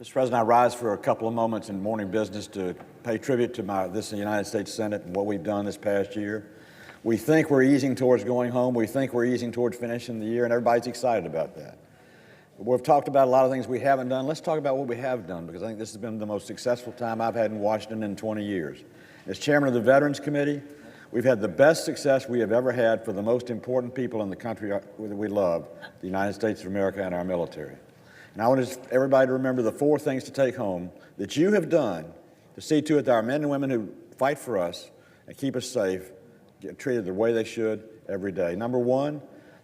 Mr. President, I rise for a couple of moments in morning business to pay tribute to the United States Senate and what we've done this past year. We think we're easing towards going home. We think we're easing towards finishing the year, and everybody's excited about that. We've talked about a lot of things we haven't done. Let's talk about what we have done, because I think this has been the most successful time I've had in Washington in 20 years. As chairman of the Veterans Committee, we've had the best success we have ever had for the most important people in the country that we love, the United States of America and our military. And I want everybody to remember the four things to take home that you have done to see to it that our men and women who fight for us and keep us safe get treated the way they should every day. Number one,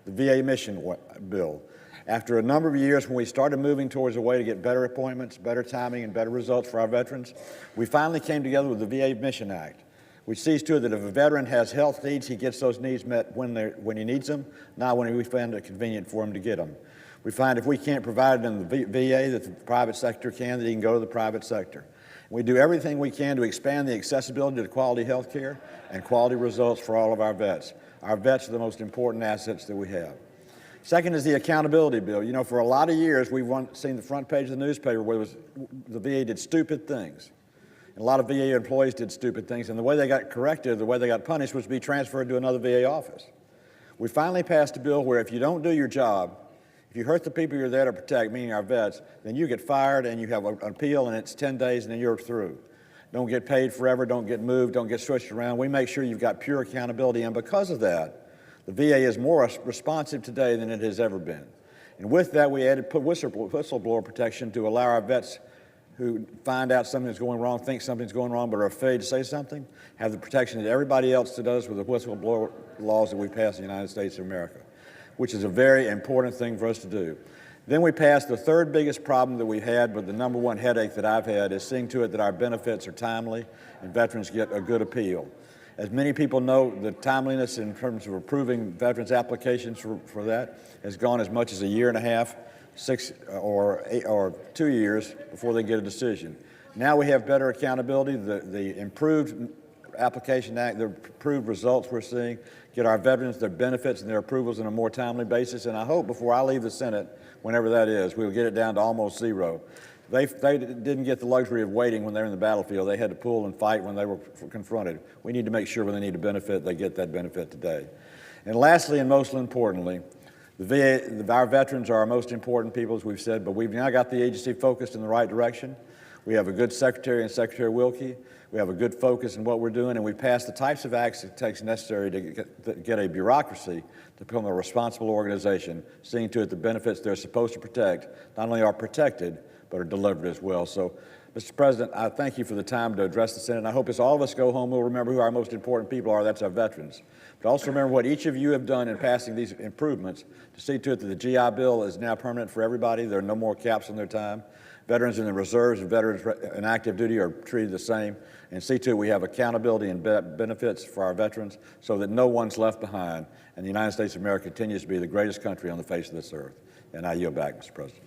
the VA mission bill. After a number of years when we started moving towards a way to get better appointments, better timing, and better results for our veterans, we finally came together with the VA Mission Act, which sees to it that if a veteran has health needs, he gets those needs met when he needs them, not when we find it convenient for him to get them. We find if we can't provide it in the VA, that the private sector can, that he can go to the private sector. We do everything we can to expand the accessibility to quality health care and quality results for all of our vets. Our vets are the most important assets that we have. Second is the accountability bill. You know, for a lot of years, we've seen the front page of the newspaper where the VA did stupid things. And a lot of VA employees did stupid things, and the way they got corrected, the way they got punished was to be transferred to another VA office. We finally passed a bill where if you don't do your job, if you hurt the people you're there to protect, meaning our vets, then you get fired and you have an appeal and it's 10 days and then you're through. Don't get paid forever, don't get moved, don't get switched around. We make sure you've got pure accountability, and because of that, the VA is more responsive today than it has ever been. And with that, we put whistleblower protection to allow our vets who find out something's going wrong, think something's going wrong, but are afraid to say something, have the protection that everybody else does with the whistleblower laws that we pass in the United States of America, which is a very important thing for us to do. Then we passed the third biggest problem that we had, but the number one headache that I've had is seeing to it that our benefits are timely and veterans get a good appeal. As many people know, the timeliness in terms of approving veterans' applications for that has gone as much as a year and a half, 6 or 2 years before they get a decision. Now we have better accountability. The improved application act, the improved results we're seeing get our veterans their benefits and their approvals on a more timely basis, and I hope before I leave the Senate, whenever that is, we'll get it down to almost zero. They didn't get the luxury of waiting when they were in the battlefield. They had to pull and fight when they were confronted. We need to make sure when they need a benefit, they get that benefit today. And lastly, and most importantly, our veterans are our most important people, as we've said, but we've now got the agency focused in the right direction. We have a good secretary and Secretary Wilkie. We have a good focus in what we're doing, and we passed the types of acts it takes necessary to get a bureaucracy to become a responsible organization, seeing to it the benefits they're supposed to protect not only are protected, but are delivered as well. So, Mr. President, I thank you for the time to address the Senate. And I hope as all of us go home, we'll remember who our most important people are. That's our veterans. But also remember what each of you have done in passing these improvements to see to it that the GI Bill is now permanent for everybody. There are no more caps on their time. Veterans in the reserves and veterans in active duty are treated the same. And see to it we have accountability and benefits for our veterans so that no one's left behind. And the United States of America continues to be the greatest country on the face of this earth. And I yield back, Mr. President.